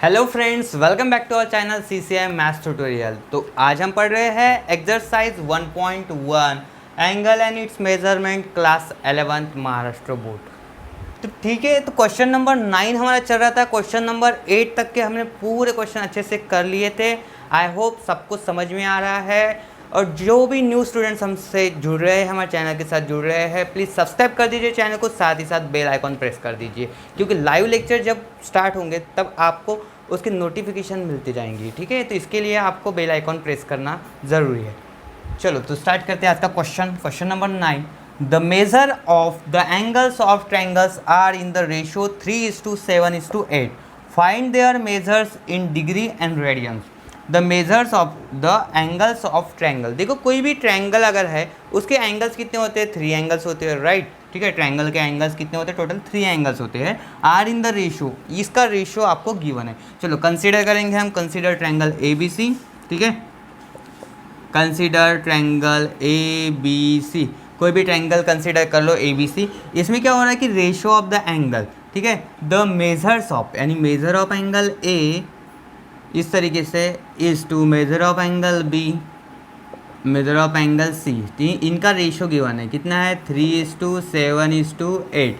Hello friends, welcome back to our channel CCI maths tutorial. तो आज हम पढ़ रहे हैं exercise 1.1 angle and its measurement, class 11th Maharashtra board. तो ठीक है, तो क्वेश्चन नंबर 9 हमारा चल रहा था। क्वेश्चन नंबर 8 तक के हमने पूरे क्वेश्चन अच्छे से कर लिए थे। आई होप सब कुछ समझ में आ रहा है। और जो भी न्यू स्टूडेंट्स हमसे जुड़ रहे हैं, हमारे चैनल के साथ जुड़ रहे हैं, प्लीज़ सब्सक्राइब कर दीजिए चैनल को, साथ ही साथ बेल आइकॉन प्रेस कर दीजिए, क्योंकि लाइव लेक्चर जब स्टार्ट होंगे तब आपको उसकी नोटिफिकेशन मिलती जाएंगी। ठीक है, तो इसके लिए आपको बेल आइकॉन प्रेस करना ज़रूरी है। चलो तो स्टार्ट करते हैं आज का question number 9। The measure of the angles of triangles are in the ratio 3:7:8। Find their measures in degree and radians. The measures of the angles of triangle. देखो, कोई भी ट्रायंगल अगर है उसके एंगल्स कितने होते हैं? 3 एंगल्स होते हैं, राइट। ठीक है, ट्रायंगल के एंगल्स कितने होते हैं? टोटल 3 एंगल्स होते हैं। आर इन द रेशियो, इसका रेशियो आपको गिवन है। चलो कंसीडर करेंगे हम। Consider triangle ABC। ठीक है, कंसीडर ट्रायंगल ABC। कोई भी ट्रायंगल कंसीडर कर लो ABC। इसमें क्या हो रहा है कि रेशियो ऑफ द एंगल, ठीक है, द मेजर्स ऑफ, यानी मेजर ऑफ एंगल A इस तरीके से is to measure of angle B, measure of angle C। इनका रेशियो गिवन है, कितना है? 3:7:8।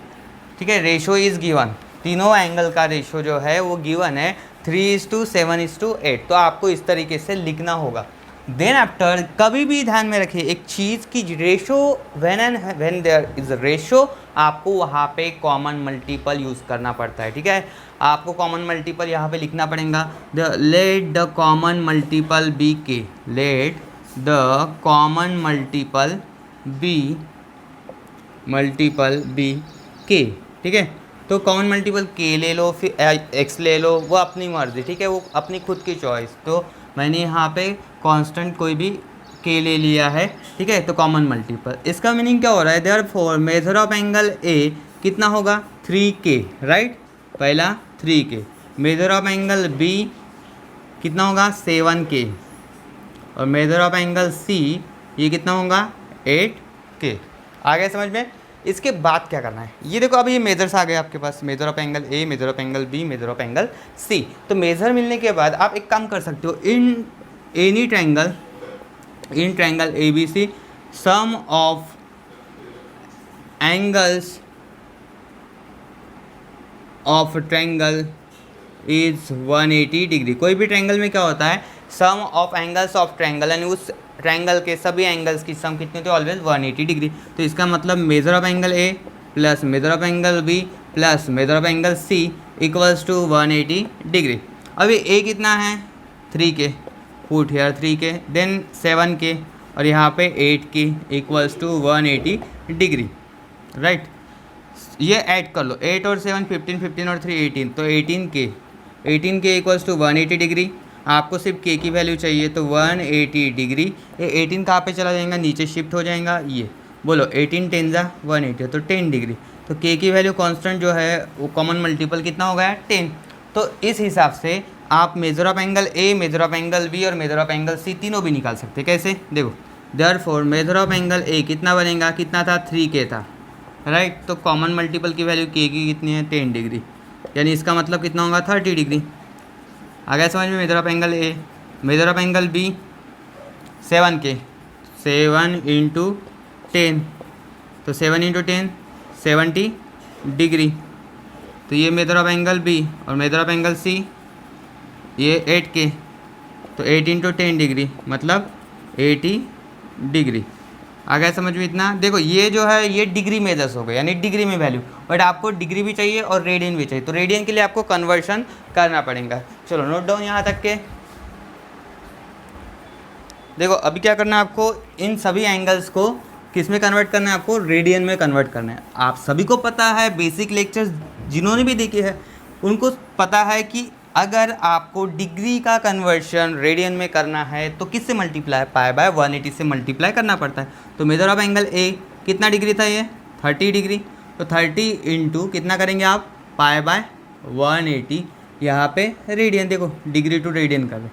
ठीक है, रेशियो इज गिवन, तीनों एंगल का रेशियो जो है वो गिवन है 3:7:8। तो आपको इस तरीके से लिखना होगा। देन आफ्टर, कभी भी ध्यान में रखिए एक चीज़ की, ratio when there is ratio, आपको वहाँ पे कॉमन मल्टीपल यूज़ करना पड़ता है। ठीक है, आपको कॉमन मल्टीपल यहाँ पे लिखना पड़ेगा। Let the common multiple be k, let the common multiple be k. ठीक है, तो कॉमन मल्टीपल के ले लो, फिर एक्स ले लो, वो अपनी मर्जी। ठीक है, वो अपनी खुद की चॉइस। तो मैंने यहाँ पे कांस्टेंट कोई भी के ले लिया है। ठीक है, तो कॉमन मल्टीपल, इसका मीनिंग क्या हो रहा है? Therefore measure of angle A कितना होगा? 3K, right. पहला 3K। Major of angle B कितना होगा? 7K। और मेजर ऑफ एंगल C ये कितना होगा? 8K। आ गया समझ में? इसके बाद क्या करना है, ये देखो, अभी ये मेजर्स आ गए आपके पास, measure of angle A, measure of angle B, measure of angle C। तो मेजर मिलने के बाद आप एक काम कर सकते हो, in any triangle, in triangle ABC, sum of angles of triangle is 180 degree. कोई भी ट्रायंगल में क्या होता है? Sum of angles of triangle, यानी उस ट्रायंगल के सभी एंगल्स की सम कितनी होती है? ऑलवेज 180 डिग्री। तो इसका मतलब measure of angle A plus measure of angle B plus measure of angle C equals to 180 degree. अभी A कितना है? 3K, put here 3K, then 7K और यहाँ पे 8K equals to 180 degree, right. ये ऐड कर लो, 8 और 7 15, 15 और 3 18, तो 18K इक्वल्स टू 180 डिग्री। आपको सिर्फ K की वैल्यू चाहिए, तो 180 डिग्री। ये 18 कहाँ पे चला जाएगा? नीचे शिफ्ट हो जाएगा। ये बोलो 18 10 जा 180, तो 10 डिग्री। तो K की वैल्यू कांस्टेंट जो है वो कॉमन मल्टीपल कितना हो गया? 10। तो इस हिसाब से आप major of angle A, measure of angle B और मेजर ऑफ एंगल C तीनों भी निकाल सकते। कैसे? देखो, therefore measure of angle A कितना बनेगा? कितना था? 3K था, राइट। तो कॉमन मल्टीपल की वैल्यू K की कितनी है? 10 डिग्री, यानी इसका मतलब कितना होगा? 30 डिग्री। आ गया समझ में? Major of angle A, measure of angle B 7K, 7 into 10, तो 7 इंटू 10 70 डिग्री। तो ये मेजर ऑफ एंगल B और मेजर ऑफ एंगल C ये 8K, तो 8 इंटू 10 डिग्री मतलब 80 डिग्री। आ गया समझ में इतना? देखो, ये जो है ये डिग्री मेजर्स हो गए, यानी डिग्री में वैल्यू, बट आपको डिग्री भी चाहिए और रेडियन भी चाहिए। तो रेडियन के लिए आपको कन्वर्शन करना पड़ेगा। चलो नोट डाउन यहाँ तक के। देखो, अभी क्या करना है आपको? इन सभी एंगल्स को किस में कन्वर्ट करना है? आपको रेडियन में कन्वर्ट करना है। आप सभी को पता है, बेसिक लेक्चर्स जिन्होंने भी देखे हैं उनको पता है कि अगर आपको डिग्री का कन्वर्शन रेडियन में करना है तो किससे मल्टीप्लाई? पाई बाय 180 से मल्टीप्लाई करना पड़ता है। तो मेजर ऑफ एंगल A कितना डिग्री था? ये 30 डिग्री। तो 30 इंटू कितना करेंगे आप? पाई बाय 180, यहाँ पे रेडियन। देखो, डिग्री टू रेडियन कर रहे,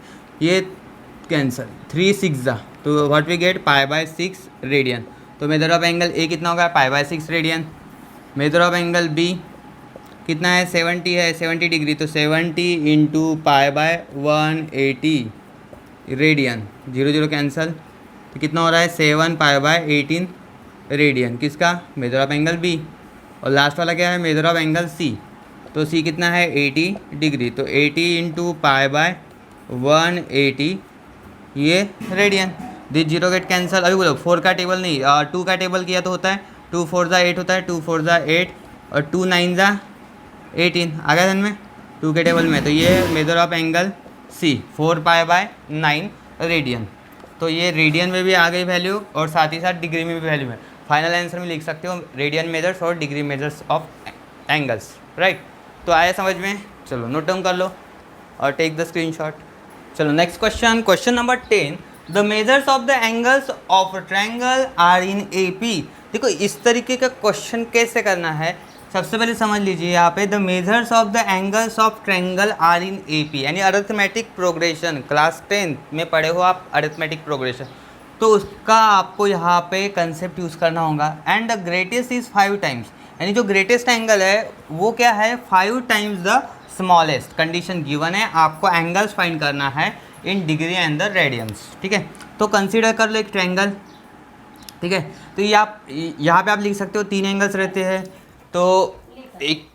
ये कैंसल, 3 6 जा, तो what we get? Pi by 6 radian. तो मेजर ऑफ एंगल A कितना होगा? Pi by 6 radian. Measure of angle B कितना है 70 है 70 डिग्री, तो 70 into pi by 180 radian, 0 0 cancel, तो कितना हो रहा है 7 पाई बाय 18 रेडियन, किसका मेजर ऑफ एंगल बी। और लास्ट वाला क्या है मेजर ऑफ एंगल सी, तो सी कितना है 80 डिग्री, तो 80 इंटू पाई बाय 180 ये रेडियन। This 0 get cancel. अभी बोलो 4 का टेबल नहीं 2 का टेबल किया तो होता है 2 4 ज़ा 8 होता है, 2 4 ज़ा 8 और 2 9 ज़ा 18 आ गया ध्यान में 2 के टेबल में। तो ये measure of angle C 4 pi by 9 radian, तो ये रेडियन में भी आ गई वैल्यू और साथ ही साथ डिग्री में भी वैल्यू है। फाइनल आंसर में लिख सकते हो रेडियन मेजर्स और degree measures of angles, right. तो आया समझ में, चलो नोट डाउन कर लो और टेक द स्क्रीनशॉट। चलो next question, question number 10, the measures of the angles of triangle are in AP। देखो इस तरीके का क्वेश्चन कैसे करना है, सबसे पहले समझ लीजिए यहाँ पे the measures of the angles of triangle are in AP, यानी अरिथमेटिक प्रोग्रेशन, क्लास 10 में पढ़े हो आप अरिथमेटिक प्रोग्रेशन, तो उसका आपको यहाँ पे कंसेप्ट यूज़ करना होगा। And the greatest is 5 times, यानी जो ग्रेटेस्ट एंगल है वो क्या है 5 times the smallest. Condition given है, आपको एंगल्स फाइंड करना है in degree and the radians, ठीक है। तो कंसीडर कर लो एक ट्रायंगल, ठीक है। तो ये आप यहाँ पे आप लिख सकते हो 3 एंगल्स रहते हैं, तो एक,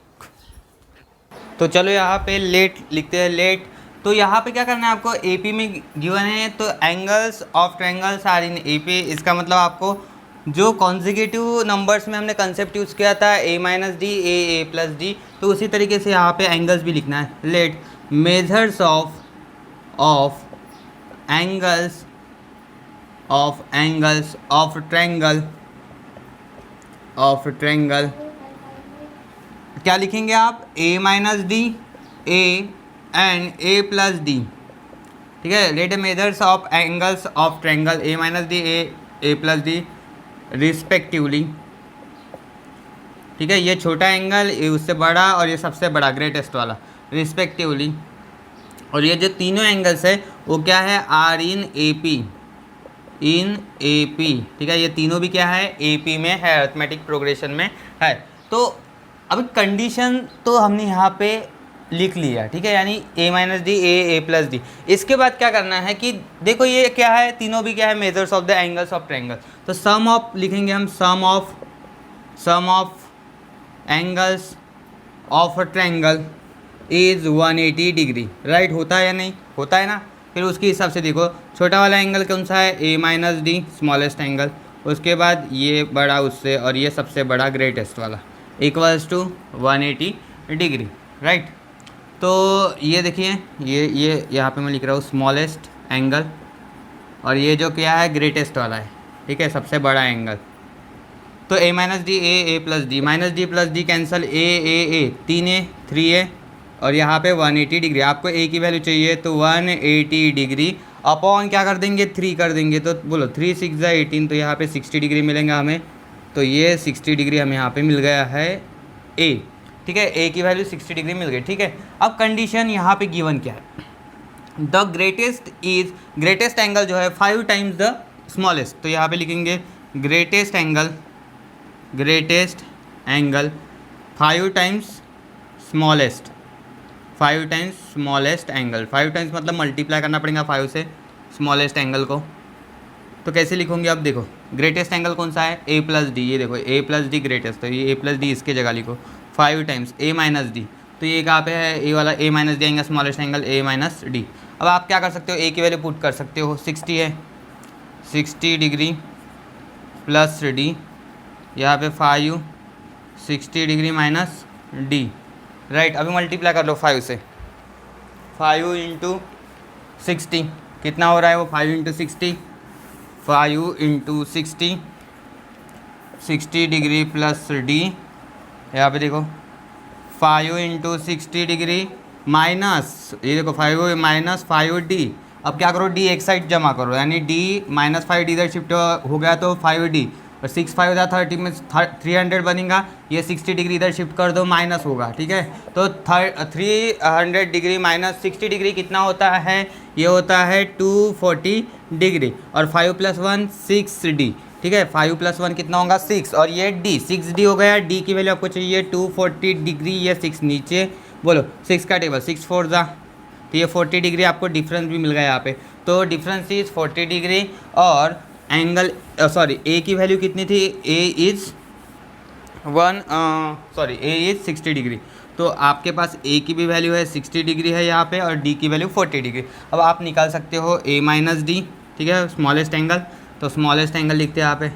तो चलो यहाँ पे लेट लिखते हैं लेट। तो यहाँ पे क्या करना है आपको, AP में गिवन है तो angles of triangles are in AP, इसका मतलब आपको जो कॉन्जिक्यूटिव नंबर्स में हमने कंसेप्ट यूज़ किया था A minus D A plus D, तो उसी तरीके से यहाँ पे एंगल्स भी लिखना है। Let measures of angles of triangle क्या लिखेंगे आप A minus D A and A plus D, ठीक है। Let measures of angles of triangle A minus D A plus D respectively, ठीक है। ये छोटा एंगल, ये उससे बड़ा और ये सबसे बड़ा ग्रेटेस्ट वाला रिस्पेक्टिवली। और ये जो तीनों एंगल्स है वो क्या है आर इन AP, ठीक है। ये तीनों भी क्या है AP में है, अरिथमेटिक प्रोग्रेशन में है। तो अब कंडीशन तो हमने यहाँ पे लिख लिया, ठीक है, यानी A minus D A plus D. इसके बाद क्या करना है कि देखो ये क्या है, तीनों भी क्या है measures of the angles of triangle, तो सम ऑफ लिखेंगे हम, sum of angles of triangle is 180 degree, right. होता है या नहीं होता है ना। फिर उसके हिसाब से देखो छोटा वाला एंगल कौन सा है A minus D smallest angle, उसके बाद ये बड़ा उससे और ये सबसे बड़ा ग्रेटेस्ट वाला इक्वल्स टू 180 डिग्री, राइट। तो ये देखिए ये यहाँ पे मैं लिख रहा हूँ स्मॉलेस्ट एंगल और ये जो क्या है ग्रेटेस्ट वाला है, ठीक है, सबसे बड़ा एंगल। तो A minus D A plus D, minus D plus D cancel, A 3A 3A और यहाँ पे 180 डिग्री। आपको A की वैल्यू चाहिए तो 180 डिग्री अपॉन क्या कर देंगे 3 कर देंगे, तो बोलो 3 6 18, तो यहाँ पे 60 डिग्री मिलेंगे हमें। तो ये 60 डिग्री हमें यहाँ पे मिल गया है A, ठीक है। A की वैल्यू 60 डिग्री मिल गई, ठीक है। अब कंडीशन यहाँ पे गिवन क्या है, द ग्रेटेस्ट एंगल जो है 5 टाइम्स द स्मॉलेस्ट, तो यहाँ पे लिखेंगे greatest angle 5 times smallest angle. 5 times मतलब मल्टीप्लाई करना पड़ेगा 5 से स्मॉलेस्ट एंगल को। तो कैसे लिखोगे अब देखो, ग्रेटेस्ट एंगल कौन सा है A प्लस डी, ये देखो A प्लस डी ग्रेटेस्ट, तो ये A प्लस डी इसके जगह लिखो 5 टाइम्स A माइनस डी, तो ये कहाँ पे है A वाला A माइनस डी आएगा smallest angle A minus D. अब आप क्या कर सकते हो, A की वैल्यू पुट कर सकते हो, 60 है 60 डिग्री प्लस डी, यहाँ पे 5 60 डिग्री माइनस डी, राइट। अभी मल्टीप्लाई कर लो 5 से, 5 इंटू 60 कितना हो रहा है वो 5 इंटू 60 60 डिग्री प्लस डी, यहाँ पे देखो 5 इंटू 60 डिग्री माइनस, ये देखो 5 माइनस 5D। अब क्या करो D एक साइड जमा करो, यानी D माइनस 5D इधर शिफ्ट हो गया तो 5D और 6 5 30 में 300 बनेगा, ये 60 डिग्री इधर शिफ्ट कर दो माइनस होगा, ठीक है। तो 300 डिग्री माइनस 60 डिग्री कितना होता है, ये होता है 240 डिग्री और 5 + 1 6D, ठीक है। 5 + 1 कितना होगा 6, और ये डी 6D हो गया। डी की वैल्यू आपको चाहिए 240 डिग्री, ये 6 नीचे बोलो 6 का टेबल 6 4 जा, तो ये 40 डिग्री आपको डिफरेंस भी मिल गया यहाँ पे। तो डिफरेंस इज 40 डिग्री, और एंगल सॉरी ए की वैल्यू कितनी थी, ए इज़ 60 डिग्री। तो आपके पास ए की भी वैल्यू है 60 डिग्री है यहाँ पे, और डी की वैल्यू 40 डिग्री। अब आप निकाल सकते हो ए माइनस डी, ठीक है, स्मॉलेस्ट एंगल। तो स्मॉलेस्ट एंगल लिखते हैं यहाँ पे,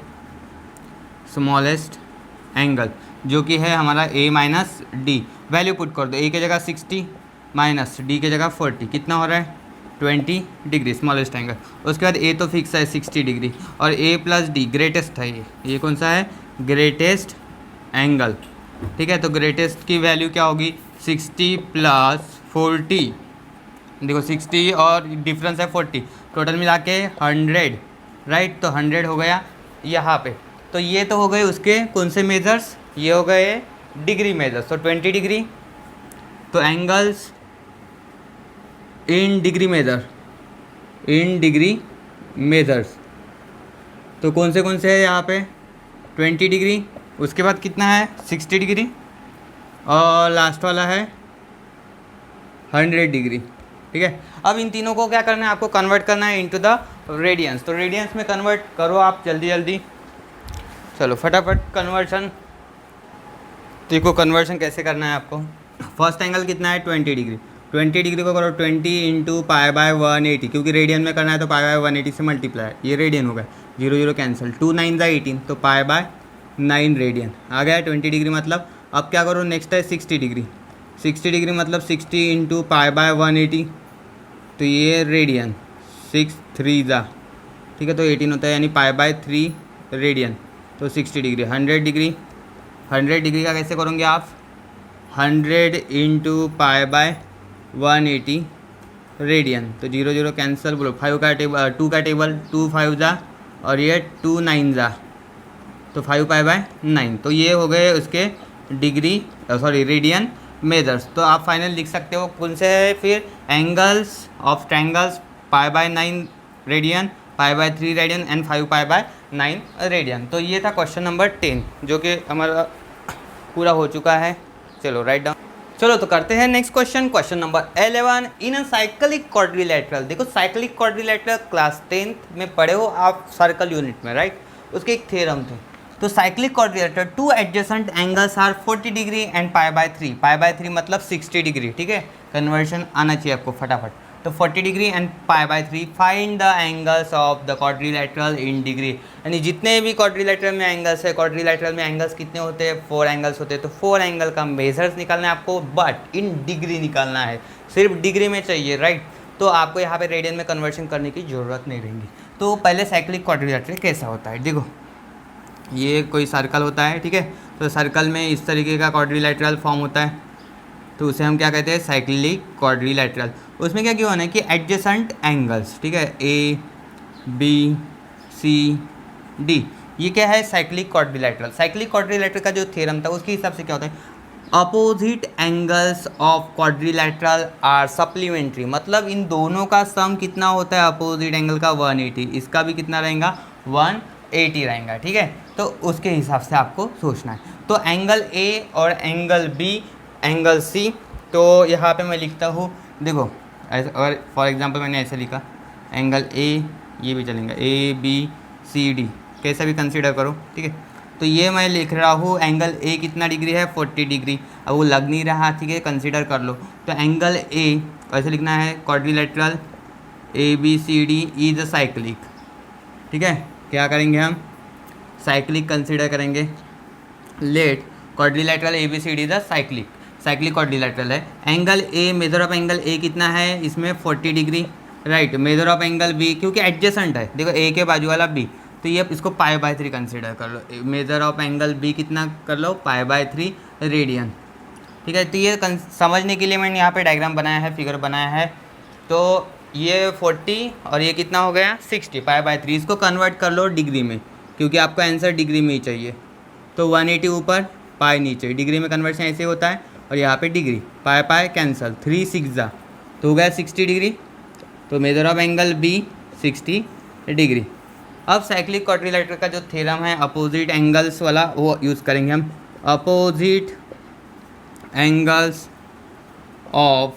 स्मॉलेस्ट एंगल जो कि है हमारा ए माइनस डी। वैल्यू पुट कर दो, ए की जगह 60 माइनस डी की जगह 40, कितना हो रहा है 20 डिग्री स्मॉलेस्ट एंगल। उसके बाद ए तो फिक्स है 60 डिग्री, और ए प्लस डी ग्रेटेस्ट है, ये कौन सा है, ग्रेटेस्ट एंगल, ठीक है। तो ग्रेटेस्ट की वैल्यू क्या होगी 60 + 40, देखो 60 और डिफरेंस है 40, टोटल मिला के 100, राइट। तो 100 हो गया यहाँ पे। तो ये तो हो गए उसके कौन से मेजर्स, ये हो गए डिग्री मेजर्स। तो 20 डिग्री, तो angles in degree measure, in degree measures, तो कौन से है यहाँ पे 20 डिग्री, उसके बाद कितना है 60 डिग्री, और लास्ट वाला है 100 डिग्री, ठीक है। अब इन तीनों को क्या करना है, आपको कन्वर्ट करना है इनटू द रेडियंस। तो रेडियंस में कन्वर्ट करो आप जल्दी जल्दी, चलो फटाफट कन्वर्शन। देखो कन्वर्शन कैसे करना है आपको। फर्स्ट एंगल कितना है 20 डिग्री, 20 डिग्री को करो 20 × π/180, क्योंकि रेडियन में करना है तो π/180 से मल्टीप्लाई, ये रेडियन हो गया, 0 0 कैंसिल, 2 9 × 18, तो π/9 रेडियन आ गया 20 डिग्री मतलब। अब क्या करो नेक्स्ट है 60 डिग्री, 60 डिग्री मतलब 60 × π/180, तो ये रेडियन 6 3 जा, ठीक है, तो 18 होता है, यानी π/3 रेडियन, तो 60 डिग्री। 100 डिग्री, 100 डिग्री का कैसे करोगे आप, 100 × π/180 रेडियन, तो 0 0 कैंसिल, बोलो 5 का टेबल 2 का टेबल 2 5 जा, और ये 2 9 जा, तो 5 π/9। तो ये हो गए उसके डिग्री सॉरी रेडियन मेजर्स। तो आप फाइनल लिख सकते हो कौन से है फिर, angles of triangles π/9 radian, π/3 radian and 5 π/9 radian. तो ये था क्वेश्चन नंबर 10 जो कि हमारा पूरा हो चुका है। चलो राइट डाउन, चलो तो करते हैं नेक्स्ट क्वेश्चन, क्वेश्चन नंबर 11। इन अ साइक्लिक क्वाड्रिलेटरल, देखो साइक्लिक क्वाड्रिलेटरल क्लास 10th में पढ़े हो आप सर्कल यूनिट में, राइट। उसके एक थ्योरम थे। तो cyclic quadrilateral, two adjacent angles are 40 degree and π/3, π/3 मतलब 60 डिग्री, ठीक है, कन्वर्शन आना चाहिए आपको फटाफट। तो 40 degree and π/3, find the angles of the quadrilateral in degree. यानी जितने भी क्वाड्रिलेटरल में एंगल्स है, क्वाड्रिलेटरल में एंगल्स कितने होते हैं 4 एंगल्स होते हैं, तो 4 एंगल का मेजर्स निकालना है आपको, बट इन डिग्री निकालना है, सिर्फ डिग्री में चाहिए, राइट। तो आपको यहाँ पे रेडियन में कन्वर्शन करने की ज़रूरत नहीं रहेगी। तो पहले साइक्लिक क्वाड्रिलेटरल कैसा होता है, देखो ये कोई सर्कल होता है, ठीक है। तो सर्कल में इस तरीके का क्वाड्रिलेटरल फॉर्म होता है, तो उसे हम क्या कहते हैं साइक्लिक क्वाड्रिलेटरल। उसमें क्या होना है कि एडजेसेंट एंगल्स, ठीक है, ए बी सी डी, ये क्या है साइक्लिक क्वाड्रिलेटरल। साइक्लिक क्वाड्रिलेटरल का जो थ्योरम था उसके हिसाब से क्या होता है, opposite angles of quadrilateral are supplementary, मतलब इन दोनों का सम कितना होता है अपोजिट एंगल का 180, इसका भी कितना रहेगा 180 रहेगा, ठीक है। तो उसके हिसाब से आपको सोचना है। तो एंगल ए और एंगल बी, एंगल सी, तो यहाँ पे मैं लिखता हूँ, देखो ऐसे, अगर फॉर एग्जांपल मैंने ऐसे लिखा एंगल ए, ये भी चलेगा ए बी सी डी, कैसा भी कंसीडर करो, ठीक है। तो ये मैं लिख रहा हूँ एंगल ए कितना डिग्री है 40 डिग्री, अब वो लग नहीं रहा, ठीक है, कंसीडर कर लो। तो एंगल ए ऐसे लिखना है, quadrilateral A B C D is a cyclic, ठीक है। क्या करेंगे हम, साइक्लिक कंसीडर करेंगे, let quadrilateral A B C D the cyclic, cyclic quadrilateral है। Angle A, measure of angle A कितना है इसमें 40 degree, right. Measure of angle B क्योंकि एडजेसेंट है, देखो ए के बाजू वाला बी, तो ये इसको π/3 कंसीडर कर लो। मेजर ऑफ एंगल बी कितना कर लो π/3 रेडियन, ठीक है। तो ये समझने के लिए मैंने यहाँ पे डायग्राम बनाया है, फिगर बनाया है। तो ये 40 और ये कितना हो गया 60, π/3, इसको कन्वर्ट कर लो डिग्री में, क्योंकि आपको आंसर डिग्री में ही चाहिए। तो 180 ऊपर पाई नीचे, डिग्री में कन्वर्शन ऐसे होता है, और यहाँ पे डिग्री पाई कैंसल, 3 6 जा, तो हो गया 60 डिग्री। तो measure of angle B 60 degree. अब साइक्लिक क्वाड्रिलेटरल का जो थ्योरम है अपोजिट एंगल्स वाला वो यूज़ करेंगे हम। Opposite angles of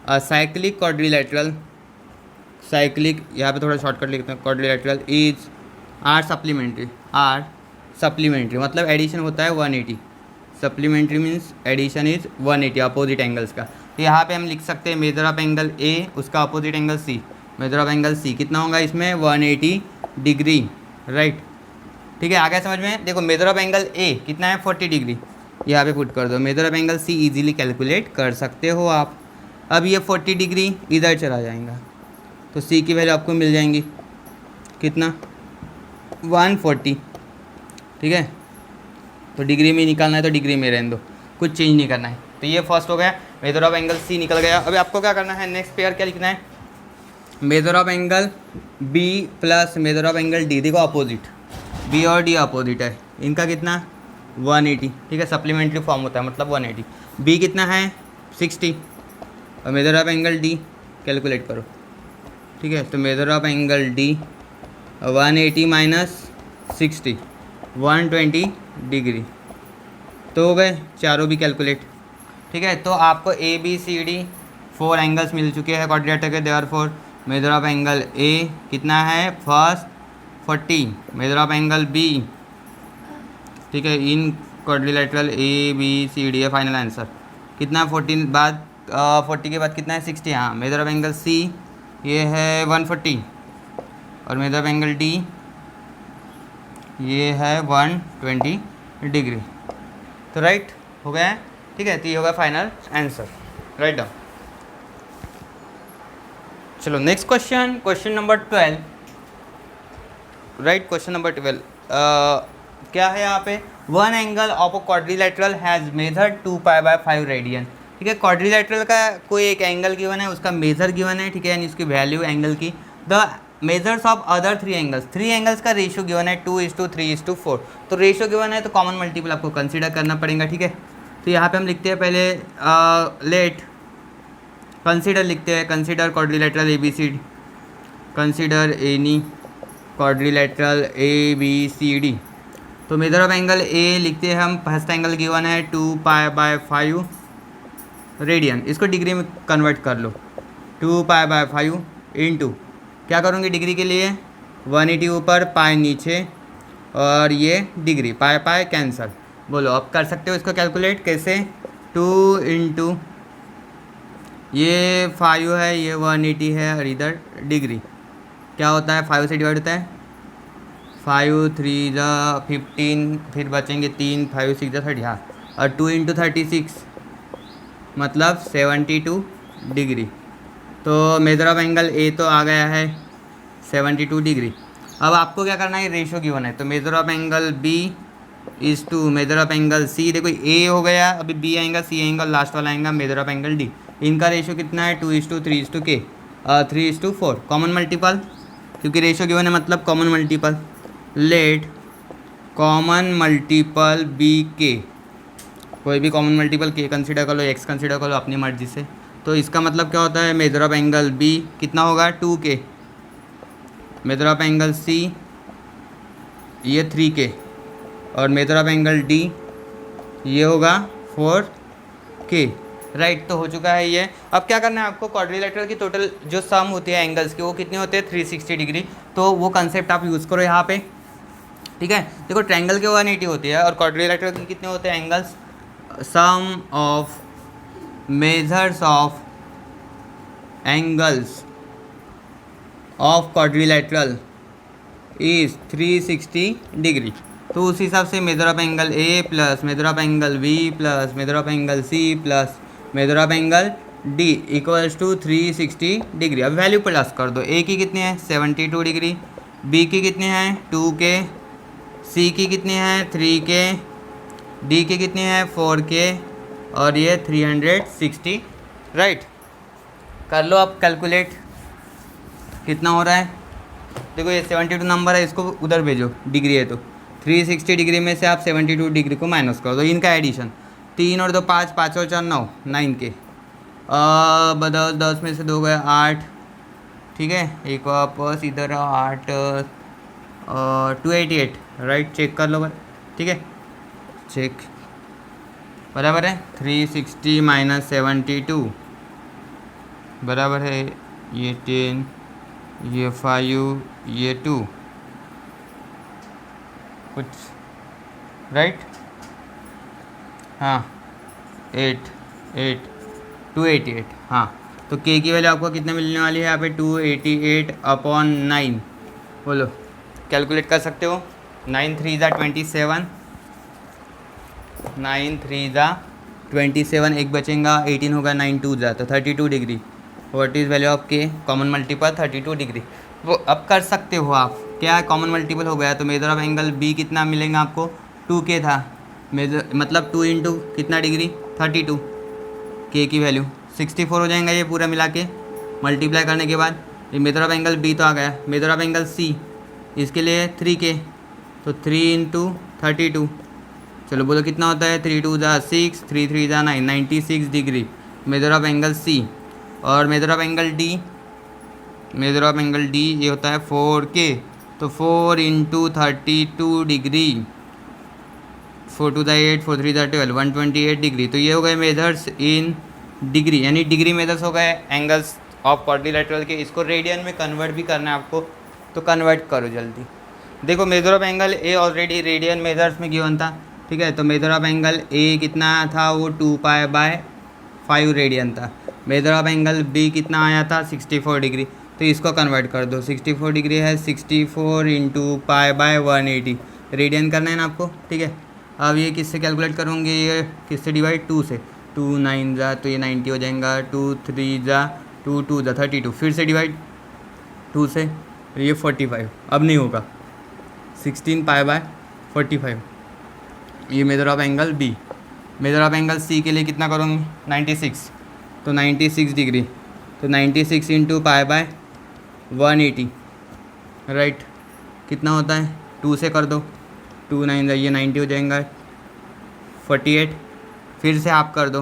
a cyclic quadrilateral, cyclic यहाँ पे थोड़ा शॉर्टकट लिखते हैं, क्वाड्रिलेटरल इज आर सप्लीमेंट्री मतलब एडिशन होता है 180। Supplementary means addition is 180 opposite angles का। तो यहाँ पे हम लिख सकते हैं मेजर ऑफ एंगल ए, उसका opposite angle C, measure of angle C कितना होगा इसमें 180 डिग्री, राइट। ठीक है, आगे समझ में। देखो मेजर ऑफ एंगल ए कितना है 40 डिग्री, यहाँ पे पुट कर दो। Measure of angle C easily calculate कर सकते हो आप। अब ये 40 डिग्री इधर चला जाएगा तो सी की वैल्यू आपको मिल जाएंगी कितना 140। ठीक है, तो डिग्री में निकालना है तो डिग्री में रहने दो, कुछ चेंज नहीं करना है। तो ये फर्स्ट हो गया, मेजर ऑफ एंगल सी निकल गया। अभी आपको क्या करना है, नेक्स्ट पेयर क्या लिखना है, measure of angle B plus measure of angle D. देखो अपोजिट, बी और डी अपोजिट है, इनका कितना 180। ठीक है, सप्लीमेंट्री फॉर्म होता है मतलब 180। बी कितना है 60 और measure of angle D calculate करो। ठीक है, तो measure of angle D 180 minus 60 120 degree, तो हो गए चारों भी कैलकुलेट। ठीक है, तो आपको A B C D 4 angles मिल चुके हैं क्वाड्रिलेटरल के। Therefore measure of angle A कितना है first 40, measure of angle B, ठीक है, in quadrilateral A B C D है फाइनल आंसर कितना 40 बाद 40 के बाद कितना है 60। हाँ, मेजर ऑफ एंगल सी ये है 140 और मेजर ऑफ एंगल डी ये है 120 डिग्री। तो राइट हो गया है। ठीक है, तो ये होगा फाइनल आंसर, राइट डाउन। चलो next question, question number 12, right. Question number 12 क्या है यहाँ पे, one angle of a quadrilateral has measure 2π/5 radian. ठीक है, क्वाड्रिलेटरल का कोई एक एंगल गिवन है, उसका मेजर गिवन है। ठीक है, यानी उसकी वैल्यू एंगल की। The measures of other 3 angles, 3 angles का रेशियो गिवन है 2:3:4। तो रेशियो गिवन है तो कॉमन मल्टीपल आपको कंसीडर करना पड़ेगा। ठीक है, तो यहाँ पे हम लिखते हैं पहले लेट कंसीडर लिखते हैं, consider quadrilateral A B C D, consider any quadrilateral A B C D. तो मेजर ऑफ एंगल ए लिखते हैं हम, फर्स्ट एंगल गिवन है 2π/5 रेडियन, इसको डिग्री में कन्वर्ट कर लो। 2π/5 इंटू क्या करूँगी डिग्री के लिए 180 ऊपर पाई नीचे और ये डिग्री, पाई पाई कैंसल। बोलो अब कर सकते हो इसको कैलकुलेट कैसे, 2 इंटू ये 5 है, ये 180 है और इधर डिग्री क्या होता है 5 से डिवाइड होता है 5 3 15, फिर बचेंगे 3, 5 6 30। हाँ, और 2 इंटू 36 मतलब 72 डिग्री। तो मेजर ऑफ एंगल ए तो आ गया है 72 डिग्री। अब आपको क्या करना है, रेशो गिवन है, तो measure of angle B is to measure of angle C. देखो ए हो गया, अभी बी आएगा, सी आएगा, लास्ट वाला आएगा मेजर ऑफ एंगल डी। इनका रेशो कितना है 2:3:K 3:4 कॉमन मल्टीपल, क्योंकि रेशो गिवन है मतलब common multiple. Let common multiple be K, कोई भी कॉमन मल्टीपल के कंसीडर कर लो, एक्स कंसीडर कर लो अपनी मर्जी से। तो इसका मतलब क्या होता है, मेजर ऑफ एंगल बी कितना होगा 2K, मेजर ऑफ एंगल सी ये 3K और मेजर ऑफ एंगल डी ये होगा 4K, राइट। तो हो चुका है ये। अब क्या करना है आपको, क्वाड्रिलेटरल की टोटल जो सम होती है एंगल्स की वो कितने होते हैं 360 डिग्री। तो वो कंसेप्ट आप यूज़ करो यहाँ पे। ठीक है, देखो ट्रायंगल के 180 होती है और क्वाड्रिलेटरल के कितने होते हैं angles, sum of measures of angles of quadrilateral is 360 degree. तो उस हिसाब से measure of angle A plus measure of angle B plus measure of angle C plus measure of angle D equals to 360 degree. अब value plus कर दो, ए की कितनी है 72 डिग्री, बी की कितनी है 2K, सी की कितनी है 3K, डी की कितनी है 4K और ये 360, राइट। कर लो अब कैलकुलेट कितना हो रहा है। देखो ये 72 नंबर है, इसको उधर भेजो, डिग्री है तो 360 डिग्री में से आप 72 डिग्री को माइनस कर दो। इनका एडिशन 3 और 2 5, 5 और 4 9, 9K। अब 10 में से 2 गए 8, ठीक है, एक वापस इधर 8 और 288, राइट, चेक कर लो भाई, ठीक है, चेक, बराबर है 360 माइनस 72 बराबर है ये 10, ये 5, ये 2 कुछ, राइट, हाँ 8 8 288, हाँ, तो के की वैल्यू आपको कितने मिलने वाली है यहाँ पे 288 अपॉन 9, बोलो कैलकुलेट कर सकते हो, 9 3 ज़ा 27, 9 3 ज़ा 27, एक बचेगा 18 होगा, 9 2 ज़ा तो 32 degree, what is value of के, कॉमन मल्टीपल 32 डिग्री, वो अब कर सकते हो आप, क्या कॉमन मल्टीपल हो गया तो मेजर ऑफ एंगल बी कितना मिलेगा आपको, 2K था, मेजर मतलब 2 इंटू कितना डिग्री 32, के की वैल्यू 64 हो जाएगा ये पूरा मिला के मल्टीप्लाई करने के बाद, ये मेजर ऑफ एंगल बी तो आ गया, मेजर ऑफ एंगल सी इसके लिए 3K, तो 3 इंटू 32, चलो बोलो कितना होता है, 3 2 ज़ा 6, 3 3 ज़ा 9, 96 degree measure of angle C, और measure of angle D, measure of angle D ये होता है 4K, तो 4 इंटू 32 डिग्री, 4 2 ज़ा 8, 4 3 ज़ा 12, 128 डिग्री, तो ये हो गए मेजर्स इन डिग्री, यानी डिग्री मेजर्स हो गए एंगल्स ऑफ क्वाड्रिलेटरल के, इसको रेडियन में कन्वर्ट भी करना है आपको, तो कन्वर्ट करो जल्दी, देखो major of angle A already radian measures में गिवन था, ठीक है, तो मेजर ऑफ एंगल ए कितना था, वो 2π/5 रेडियन था, मेजर ऑफ एंगल बी कितना आया था 64 डिग्री, तो इसको कन्वर्ट कर दो, 64 डिग्री है 64 इंटू π/180 रेडियन करना है ना आपको, ठीक है, अब ये किससे कैलकुलेट करोगे, ये किससे डिवाइड 2 से, 2 9 ज़ा तो ये 90 हो जाएगा, 2 3 ज़ा 2 2 ज़ा 32, फिर से डिवाइड 2 से, ये 45, अब नहीं होगा 16π/45, ये measure of angle B, measure of angle C के लिए कितना करूँगी 96, तो 96 डिग्री, तो 96 इंटू π/180, राइट, कितना होता है 2 से कर दो, 2 9 ये 90 हो जाएगा 48, फिर से आप कर दो,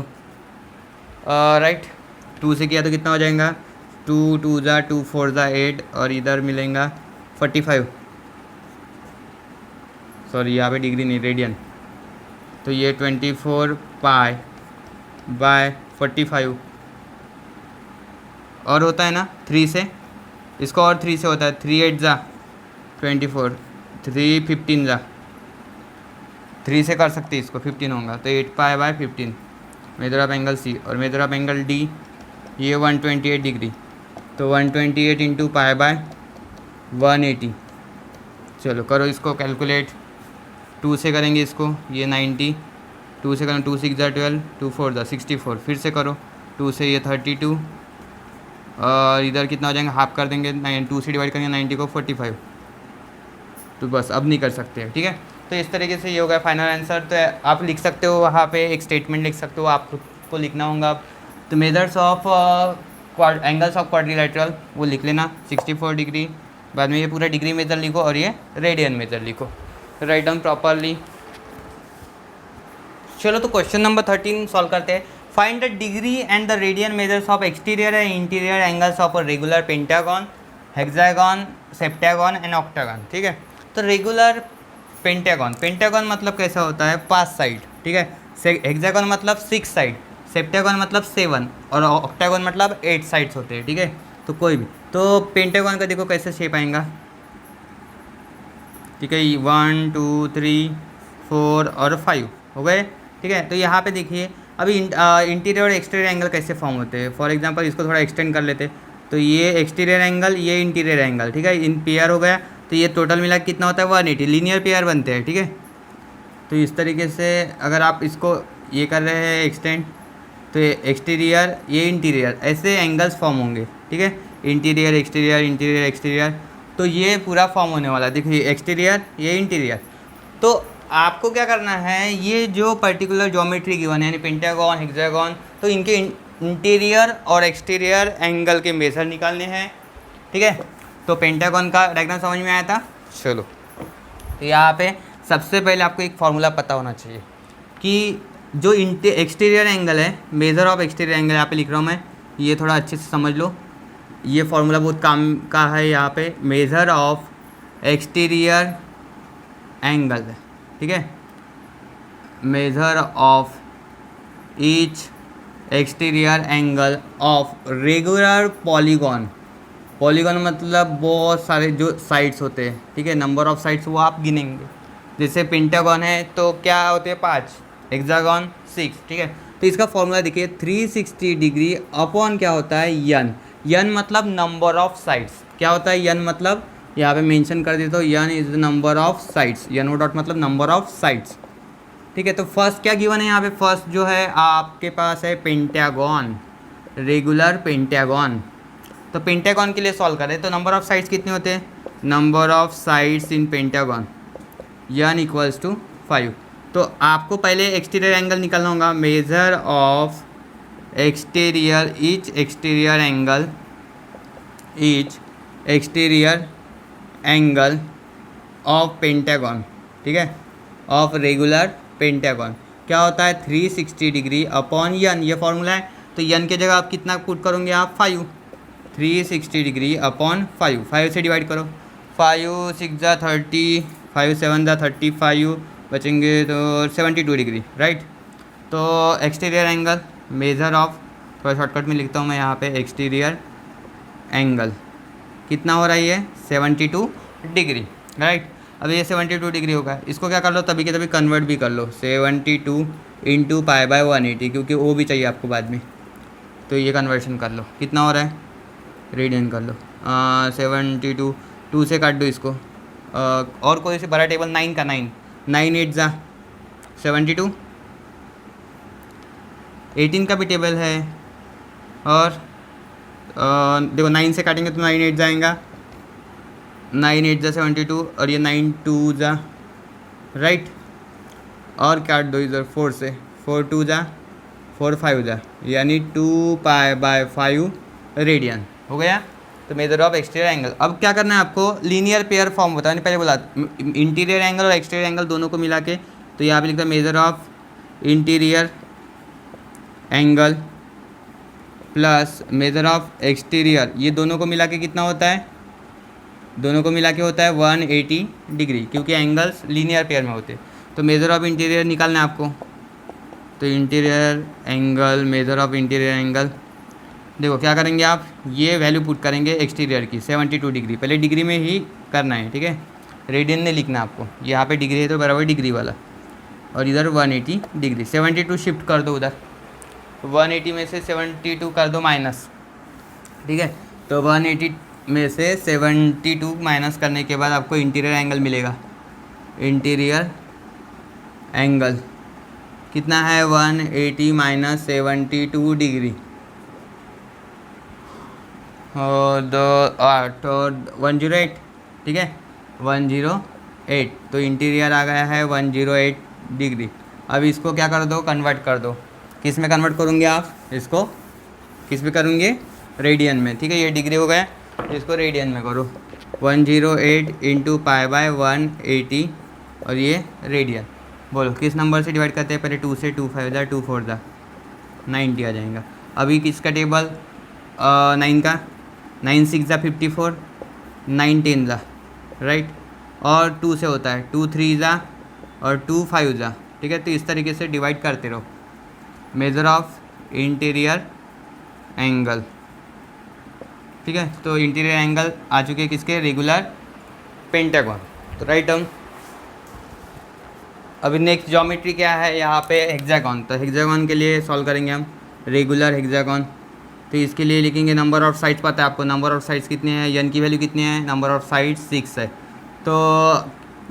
राइट, 2 से किया तो कितना हो जाएगा, 2 2 ज़ा 2 4 ज़ा 8, और इधर मिलेगा 45, सॉरी यहाँ पे डिग्री नहीं रेडियन, तो ये 24π/45, और होता है ना 3 से, इसको और 3 से होता है, 3 8 ज़ा 24, 3 15 ज़ा, 3 से कर सकते इसको 15 होगा, तो 8π/15 मेजर ऑफ एंगल सी, और मेजर ऑफ एंगल डी ये 128 डिग्री, तो 128 इंटू π/180, चलो करो इसको कैलकुलेट, 2 से करेंगे इसको, ये 90, 2 से करें 2 6 ज़ा 12, 2 4 ज़ा 64, फिर से करो 2 से ये 32, और इधर कितना हो जाएगा, हाफ कर देंगे, 2 से डिवाइड करेंगे 90 को 45, तो बस अब नहीं कर सकते हैं, ठीक है, तो इस तरीके से ये होगा फाइनल आंसर, तो आप लिख सकते हो वहाँ पे एक स्टेटमेंट लिख सकते हो, आपको लिखना होगा, तो measures of angles of quadrilateral वो लिख लेना 64 डिग्री, बाद में ये पूरा डिग्री मेजर लिखो और ये रेडियन मेजर लिखो, राइट डाउन प्रॉपरली। चलो तो क्वेश्चन नंबर 13 सॉल्व करते हैं, find the degree and the radian measures of exterior and interior angles of a regular pentagon, hexagon, septagon and octagon, ठीक है, तो रेगुलर पेंटागन, पेंटागन मतलब कैसा होता है 5 साइड, ठीक है, हेक्सागन मतलब 6 साइड, सेप्टागन मतलब 7, और ऑक्टागन मतलब 8 साइड्स होते हैं, ठीक है, तो कोई भी, तो पेंटागन का देखो कैसे शेप आएगा, ठीक है, 1 2 3 4 और 5 हो गए, ठीक है, तो यहाँ पे देखिए अभी इंटीरियर और एक्सटीरियर एंगल कैसे फॉर्म होते हैं, फॉर एग्जांपल इसको थोड़ा एक्सटेंड कर लेते, तो ये एक्सटीरियर एंगल, ये इंटीरियर एंगल, ठीक है, इन पेयर हो गया, तो ये टोटल मिला कितना होता है 180, लीनियर पेयर बनते हैं, ठीक है, तो इस तरीके से अगर आप इसको ये कर रहे हैं एक्सटेंड, तो ये एक्सटीरियर ये इंटीरियर ऐसे एंगल्स फॉर्म होंगे, ठीक है, इंटीरियर एक्सटीरियर इंटीरियर एक्सटीरियर, तो ये पूरा फॉर्म होने वाला, देखिए एक्सटीरियर ये इंटीरियर, तो आपको क्या करना है, ये जो पर्टिकुलर ज्योमेट्री गिवन है यानी पेंटागन हेक्सागन, तो इनके इंटीरियर और एक्सटीरियर एंगल के मेजर निकालने हैं, ठीक है, तो पेंटागन का डायग्राम समझ में आया था, चलो तो यहाँ पे सबसे पहले आपको एक फार्मूला पता होना चाहिए कि जो एक्सटीरियर एंगल है, मेजर ऑफ एक्सटीरियर एंगल यहाँ पे लिख रहा हूँ मैं, ये थोड़ा अच्छे से समझ लो, ये फार्मूला बहुत काम का है यहाँ पे, मेजर ऑफ एक्सटीरियर एंगल, ठीक है, measure of each exterior angle of regular polygon. Polygon मतलब बहुत सारे जो साइड्स होते हैं, ठीक है, नंबर ऑफ साइड्स वो आप गिनेंगे। जैसे पेंटागन है तो क्या होते हैं 5, हेक्सागन 6, ठीक है। तो इसका फॉर्मूला देखिए 360 डिग्री अपॉन क्या होता है यन। यन मतलब नंबर ऑफ साइड्स, क्या होता है यन मतलब, यहाँ पे मेंशन कर देता हूँ, n is the number of sides, n o dot मतलब नंबर ऑफ साइड्स, ठीक है। तो फर्स्ट क्या गिवन है यहाँ पे, फर्स्ट जो है आपके पास है पेंटागन, रेगुलर पेंटागन। तो पेंटागन के लिए सॉल्व करें तो नंबर ऑफ साइड्स कितने होते हैं, number of sides in pentagon n equals to 5। तो आपको पहले एक्सटीरियर एंगल निकालना होगा, measure of exterior each exterior angle, each exterior angle of pentagon, ठीक है, ऑफ रेगुलर पेंटागन क्या होता है 360 डिग्री अपॉन यन, ये फॉर्मूला है। तो यन के जगह आप कितना पुट करोगे आप 5, 360 डिग्री अपॉन 5, 5 से डिवाइड करो, 5 6 जा 30, 5 7 जा 35 बचेंगे तो 72 डिग्री, राइट। तो एक्सटीरियर एंगल मेजर ऑफ, थोड़ा शॉर्टकट में लिखता हूँ मैं यहाँ पे, एक्सटीरियर एंगल कितना हो रहा है ये 72 डिग्री, राइट। अब ये 72 डिग्री होगा, इसको क्या कर लो तभी के तभी कन्वर्ट भी कर लो, 72 इंटू पाई बाय 180, क्योंकि वो भी चाहिए आपको बाद में, तो ये कन्वर्शन कर लो, कितना हो रहा है रेडियन कर लो, 72, 2 से काट दो इसको, और कोई से बड़ा टेबल 9 का 9, 9 8 जा 72, 18 का भी टेबल है, और देखो 9 से काटेंगे तो 9 8 जाएगा, 9 8 जा 72, और ये 9 2 जा, राइट, और काट दो इधर 4 से, 4 2 जा 4 5 जा, यानी 2 पाई बाय 5 रेडियन हो गया। तो मेजर ऑफ एक्सटीरियर एंगल, अब क्या करना है आपको, लीनियर पेयर फॉर्म बताया पहले बोला, इंटीरियर एंगल और एक्सटीरियर एंगल दोनों को मिला के, तो यहाँ पे लिखता है measure of interior angle plus measure of exterior, ये दोनों को मिला के कितना होता है, दोनों को मिला के होता है 180 डिग्री, क्योंकि एंगल्स लीनियर पेयर में होते हैं। तो मेजर ऑफ इंटीरियर निकालना है आपको, तो interior angle, major of interior angle, देखो क्या करेंगे आप, ये वैल्यू पुट करेंगे एक्सटीरियर की 72 डिग्री, पहले डिग्री में ही करना है, ठीक है, रेडियन में लिखना है आपको, यहाँ पे डिग्री है तो बराबर डिग्री वाला, और इधर 180 डिग्री, 72 शिफ्ट कर दो उधर, 180 में से 72 कर दो माइनस, ठीक है। तो 180 में से 72 माइनस करने के बाद आपको इंटीरियर एंगल मिलेगा, इंटीरियर एंगल कितना है 180 माइनस 72 डिग्री, और 108, ठीक है, 108, तो इंटीरियर आ गया है 108 डिग्री। अब इसको क्या कर दो, कन्वर्ट कर दो, किस में कन्वर्ट करोगे आप, इसको किस में करेंगे, रेडियन में, ठीक है, ये डिग्री हो गया, इसको रेडियन में करो, 108 इंटू पाई बाय 180, और ये रेडियन, बोलो किस नंबर से डिवाइड करते हैं, पहले 2 से, 2 5 जा 2 4 जा 90 आ जाएगा। अभी किसका टेबल, 9 का, 9 6 जा 54, 9 10 जा, राइट, और 2 से होता है 2 3 जा और 2 5 जा, ठीक है। तो इस तरीके से डिवाइड करते रहो, मेजर ऑफ इंटीरियर एंगल, ठीक है। तो इंटीरियर एंगल आ चुके हैं किसके, रेगुलर पेंटागन, तो राइट हम अभी नेक्स्ट ज्योमेट्री क्या है यहाँ पे, हेक्सागन। तो हेक्सागन के लिए सॉल्व करेंगे हम, रेगुलर हेक्सागन, तो इसके लिए लिखेंगे नंबर ऑफ साइड्स, पता है आपको नंबर ऑफ साइड्स कितने हैं, यन की वैल्यू कितनी है, नंबर ऑफ साइड्स 6 है। तो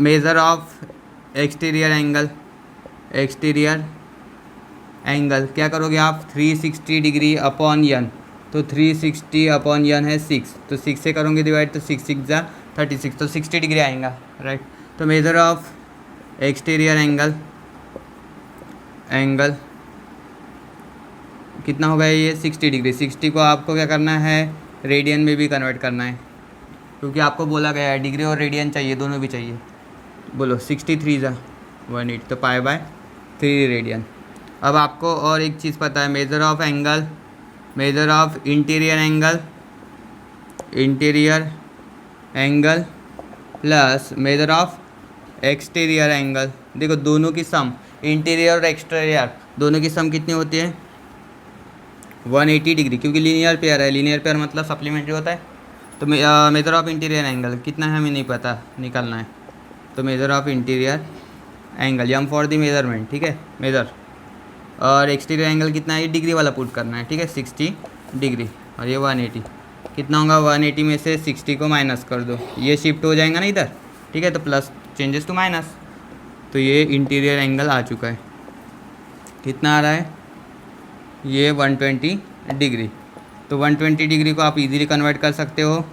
measure of exterior angle, exterior angle क्या करोगे आप, 360 डिग्री अपॉन यन, तो 360 अपॉन यन है 6, तो 6 से करोगे डिवाइड, तो 6 6 जा 36, तो 60 डिग्री आएगा, राइट। तो measure of exterior angle, angle कितना होगा ये 60 डिग्री, 60 को आपको क्या करना है, रेडियन में भी कन्वर्ट करना है, क्योंकि आपको बोला गया है डिग्री और रेडियन चाहिए, दोनों भी चाहिए, बोलो 63 जा 180, तो पाई बाय 3 रेडियन। अब आपको और एक चीज़ पता है, measure of angle, major of interior angle, interior angle plus measure of exterior angle. देखो दोनों की सम, इंटीरियर और एक्सटीरियर दोनों की सम कितनी होती है 180 डिग्री, क्योंकि लीनियर पेयर है, लीनियर पेयर मतलब सप्लीमेंट्री होता है। तो मेजर ऑफ इंटीरियर एंगल कितना है हमें नहीं पता, निकालना है। तो measure of interior angle M for the measurement, ठीक है मेजर, और एक्सटीरियर एंगल कितना है डिग्री वाला पुट करना है, ठीक है 60 डिग्री, और ये 180 कितना होगा 180 में से 60 को माइनस कर दो, ये शिफ्ट हो जाएगा ना इधर, ठीक है तो प्लस चेंजेस टू माइनस, तो ये इंटीरियर एंगल आ चुका है। कितना आ रहा है ये 120 डिग्री। तो 120 डिग्री को आप इजीली कन्वर्ट कर सकते हो,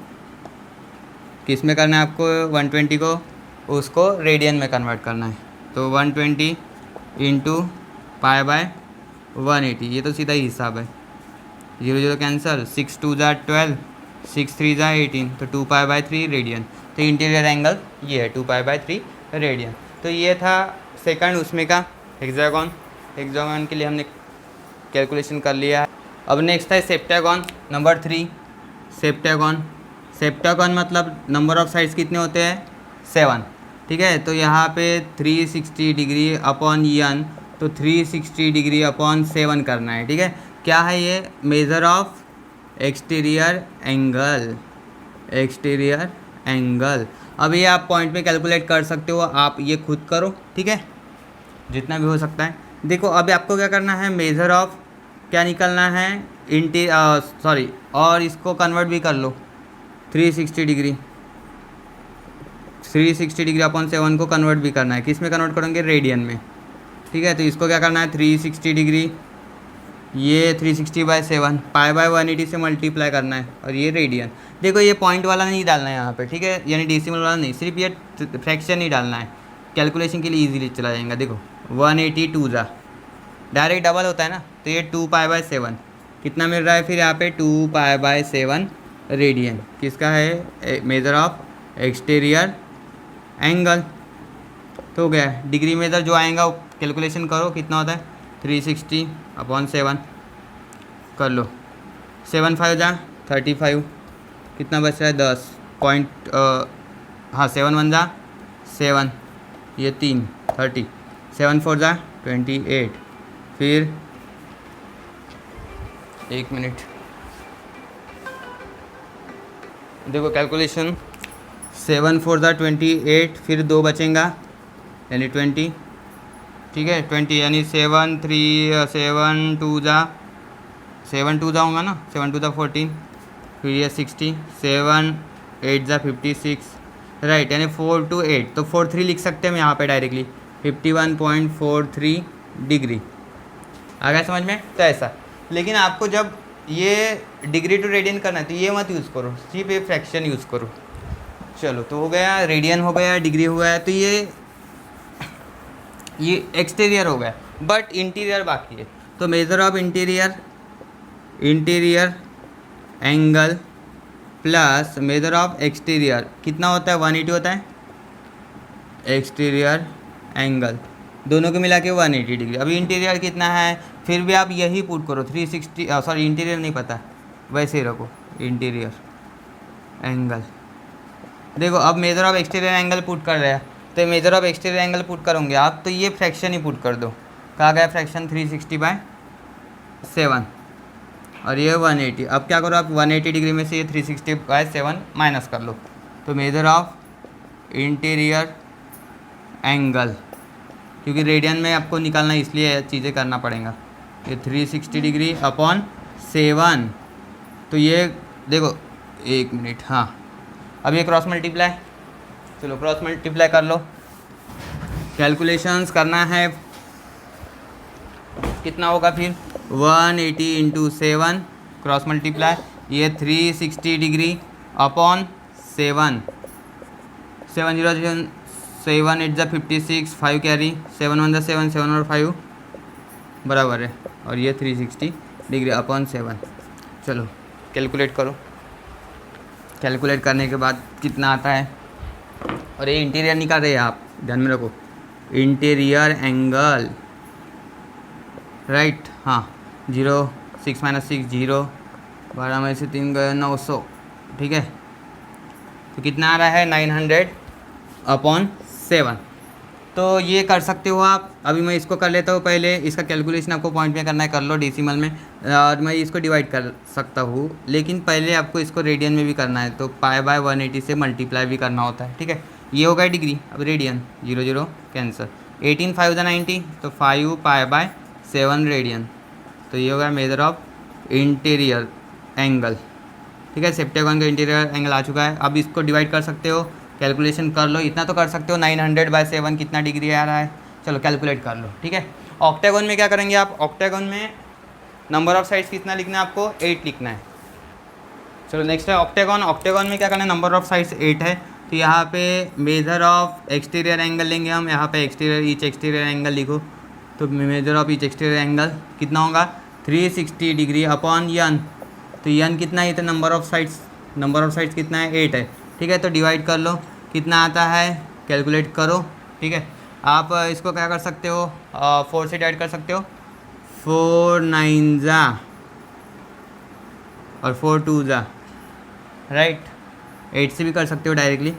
किस में करना है आपको 120 को, उसको रेडियन में कन्वर्ट करना है। तो 120 इंटू पाई बाय 180, ये तो सीधा ही हिसाब है, 0 0 कैंसिल, 6 2 ज़ा 12, 6 3 ज़ा 18, तो 2 पाई बाय 3 रेडियन। तो इंटीरियर एंगल ये है 2 पाई बाय 3 रेडियन। तो ये था सेकंड उसमें का हेक्सागोन। हेक्सागोन के लिए हमने कैलकुलेशन कर लिया है। अब नेक्स्ट है सेप्टागोन नंबर 3। सेप्टागोन, सेप्टागोन मतलब नंबर ऑफ साइड्स कितने होते हैं 7, ठीक है। तो यहाँ पे 360 डिग्री अपॉन n, तो 360 डिग्री अपॉन 7 करना है, ठीक है। क्या है ये measure of exterior angle, exterior angle. अब ये आप पॉइंट में कैलकुलेट कर सकते हो, आप ये खुद करो, ठीक है जितना भी हो सकता है। देखो अभी आपको क्या करना है, मेज़र ऑफ क्या निकलना है सॉरी, और इसको कन्वर्ट भी कर लो 360 डिग्री, 360 डिग्री अपॉन 7 को कन्वर्ट भी करना है, किस में कन्वर्ट करेंगे रेडियन में, ठीक है। तो इसको क्या करना है 360 डिग्री, ये 360 बाय 7 पाई बाय 180 से मल्टीप्लाई करना है, और ये रेडियन। देखो ये पॉइंट वाला नहीं डालना है यहाँ पे, ठीक है, यानी डेसिमल वाला नहीं, सिर्फ ये फ्रैक्शन ही डालना है, कैलकुलेशन के लिए इजीली चला जाएगा। देखो 180 2 ज़ा डायरेक्ट डबल होता है ना, तो ये 2 पाई बाय 7 कितना मिल रहा है फिर यहाँ पे 2 पाई बाय 7 रेडियन, किसका है मेजर ऑफ एक्सटीरियर एंगल। तो हो गया डिग्री मेजर जो आएगा वो कैलकुलेशन करो कितना होता है 360 अपॉन 7 कर लो, 7 5 जा 35, कितना बच रहा है 10 पॉइंट, हाँ 7 1 जा 7, ये 3 30, 7 4 जा 28, फिर 1 मिनट देखो कैलकुलेशन, 7 4 जा 28, फिर 2 बचेगा यानी 20, ठीक है 20, यानी 7 2 जा होगा ना, 7 2 जा 14, फिर ये 60, 7 8 जा 56, राइट, यानी 4 to 8, तो 43 लिख सकते हैं हम यहाँ पे डायरेक्टली 51.43 डिग्री। आ गया समझ में। तो ऐसा, लेकिन आपको जब ये डिग्री टू रेडियन करना है तो ये मत यूज़ करो, सिर्फ ये फ्रैक्शन यूज़ करो। चलो तो हो गया, रेडियन हो गया, डिग्री हो गया, तो ये एक्सटीरियर हो गया, बट इंटीरियर बाकी है। तो measure of interior angle plus measure of exterior कितना होता है 180 होता है एक्सटीरियर एंगल, दोनों को मिला के 180 डिग्री। अभी इंटीरियर कितना है फिर भी आप यही पुट करो 360, सॉरी इंटीरियर नहीं पता, वैसे ही रखो इंटीरियर एंगल। देखो अब major of exterior angle put कर रहे हैं, तो measure of exterior angle put करोगे आप, तो ये फ्रैक्शन ही पुट कर दो, कहा गया फ्रैक्शन 360 बाय 7, और ये 180। अब क्या करो आप 180 डिग्री में से ये 360 बाय 7 माइनस कर लो, तो मेजर ऑफ इंटीरियर एंगल, क्योंकि रेडियन में आपको निकालना इसलिए चीज़ें करना पड़ेगा, ये 360 डिग्री अपॉन 7, तो ये देखो 1 मिनट, हाँ अब ये क्रॉस मल्टीप्लाई, चलो क्रॉस मल्टीप्लाई कर लो, कैलकुलेशंस करना है कितना होगा फिर 180 इंटू 7 क्रॉस मल्टीप्लाई, ये 360 डिग्री अपॉन 7, 7 0 7 8 जा 56, 5 कैरी, 7 1 जा 7, 7 और 5 बराबर है, और ये 360 डिग्री अपॉन 7। चलो कैलकुलेट करो, कैलकुलेट करने के बाद कितना आता है, और ये इंटीरियर निकाल रहे हैं आप, ध्यान में रखो इंटीरियर एंगल, राइट, हाँ 0 6 - 6 0, 12 में से 3 गए 900, ठीक है, तो कितना आ रहा है 900 अपॉन 7। तो ये कर सकते हो आप। अभी मैं इसको कर लेता हूँ, पहले इसका कैलकुलेशन आपको पॉइंट में करना है, कर लो डेसिमल में, और मैं इसको डिवाइड कर सकता हूँ, लेकिन पहले आपको इसको रेडियन में भी करना है, तो पाई बाय 180 से मल्टीप्लाई भी करना होता है, ठीक है। ये हो गया डिग्री। अब रेडियन, 0 0 कैंसर, 18 5 90, तो 5 पाई बाय 7 रेडियन। तो ये हो गया मेजर ऑफ इंटीरियर एंगल, ठीक है। सेप्टेगन का इंटीरियर एंगल आ चुका है। अब इसको डिवाइड कर सकते हो, कैलकुलेशन कर लो, इतना तो कर सकते हो, 900 बाय 7 कितना डिग्री आ रहा है, चलो कैलकुलेट कर लो, ठीक है। ऑक्टेगन में क्या करेंगे आप, ऑक्टेगन में नंबर ऑफ साइड्स कितना लिखना है आपको, 8 लिखना है। चलो नेक्स्ट है ऑक्टेगन। ऑक्टेगन में क्या करना है, नंबर ऑफ साइड्स 8 है, तो यहाँ पे मेजर ऑफ एक्सटीरियर एंगल लेंगे हम। यहाँ पे एक्सटीरियर, ईच एक्सटीरियर एंगल लिखो, तो measure of each exterior angle कितना होगा, 360 डिग्री अपॉन यन। तो यन कितना है, तो नंबर ऑफ साइड्स कितना है, 8 है, ठीक है। तो डिवाइड कर लो, कितना आता है, कैलकुलेट करो, ठीक है। आप इसको क्या कर सकते हो, 4 से डिवाइड कर सकते हो, 4 9 जा और 4 2 जा, राइट। 8 से भी कर सकते हो डायरेक्टली,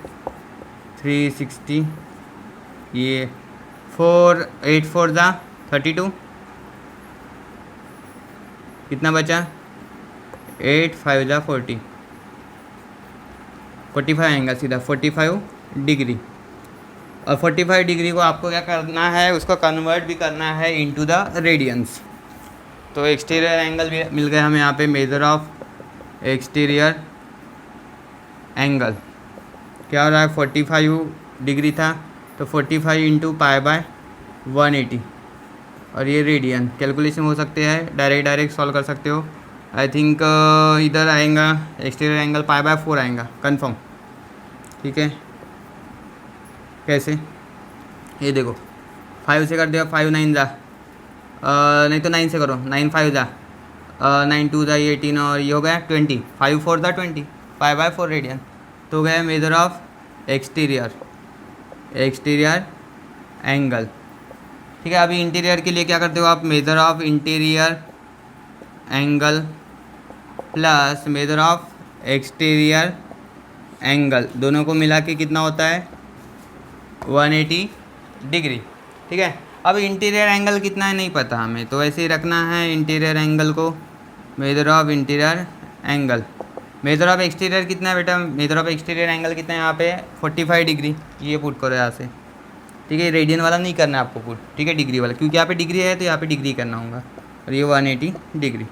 360, ये 4 8 4 जा 32, कितना बचा, 8 5 जा 40, 45 आएगा सीधा, 45 डिग्री। और 45 डिग्री को आपको क्या करना है, उसको कन्वर्ट भी करना है इनटू द रेडियंस। तो एक्सटीरियर एंगल भी मिल गया हमें यहाँ पे, मेजर ऑफ एक्सटीरियर एंगल क्या हो रहा है, 45 डिग्री था, तो 45 इंटू पाई बाय 180, और ये रेडियन। कैलकुलेशन हो सकते हैं, डायरेक्ट सॉल्व कर सकते हो। आई थिंक इधर आएगा एक्सटीरियर एंगल पाई बाय 4 आएगा कंफर्म, ठीक है। कैसे, ये देखो 5 से कर दिया, 5 9 जा, नहीं तो 9 से करो, 9 5 जा, 9 2 जा 18, और ये हो गया 20, 5 4 जा 20, पाई बाय 4 रेडियन। तो हो गया मेजर ऑफ एक्सटीरियर एंगल, ठीक है। अभी इंटीरियर के लिए क्या करते हो आप, major of interior angle plus measure of exterior angle, दोनों को मिला के कितना होता है, 180 डिग्री, ठीक है। अब इंटीरियर एंगल कितना है नहीं पता हमें, तो ऐसे ही रखना है इंटीरियर एंगल को, major of interior angle. Major of exterior कितना है बेटा, मेजर ऑफ एक्सटीरियर एंगल कितना है यहाँ पे, 45 डिग्री, ये पुट करो यहाँ से, ठीक है। रेडियन वाला नहीं करना है आपको पुट, ठीक है, डिग्री वाला, क्योंकि यहाँ पे डिग्री है तो यहाँ पे डिग्री करना होगा। और ये 180 डिग्री,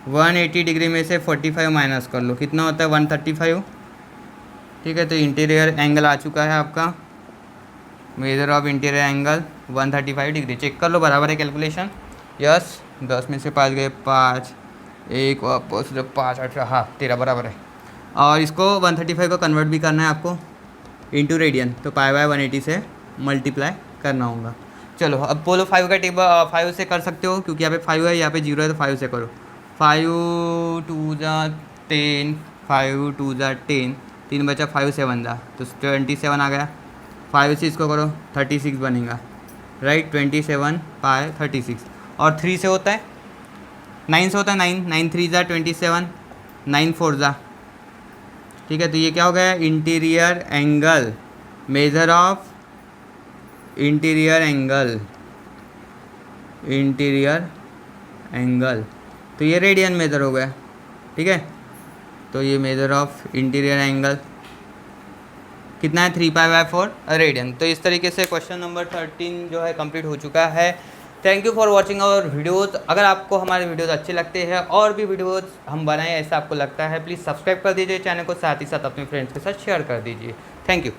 180 डिग्री में से 45 माइनस कर लो, कितना होता है, 135, ठीक है। तो इंटीरियर एंगल आ चुका है आपका, measure of interior angle 135 degree. Check कर लो बराबर है कैलकुलेशन, यस। 10 में से 5 गए, 5 1 वापस 5 8, हाँ 13 बराबर है। और इसको 135 को कन्वर्ट भी करना है आपको इंटू रेडियन, तो पाई बाय 180 से मल्टीप्लाई करना होगा। चलो अब बोलो 5 का टेबल 5 से कर सकते हो, क्योंकि यहाँ पे 5 है, यहाँ पे 0 है, तो 5 से करो। 5 2 जा 10, 5 2 जा 10, 3 बचा, 5 7 जा, तो 27 आ गया। 5 से इसको करो, 36 बनेगा, राइट। 27 पाई 36, और 3 से होता है, 9 से होता है, 9 9 3 जा 27, 9 4 जा, ठीक है। तो ये क्या हो गया, interior angle, major of interior angle, तो ये रेडियन मेजर हो गया, ठीक है। तो ये मेजर ऑफ इंटीरियर एंगल कितना है, 3 पाई बाय 4 रेडियन। तो इस तरीके से क्वेश्चन नंबर 13 जो है कंप्लीट हो चुका है। Thank you for watching our videos. अगर आपको हमारे वीडियोज़ अच्छे लगते हैं और भी वीडियोज़ हम बनाएं ऐसा आपको लगता है, प्लीज़ सब्सक्राइब कर दीजिए चैनल को, साथ ही साथ अपने फ्रेंड्स के साथ शेयर कर दीजिए। Thank you.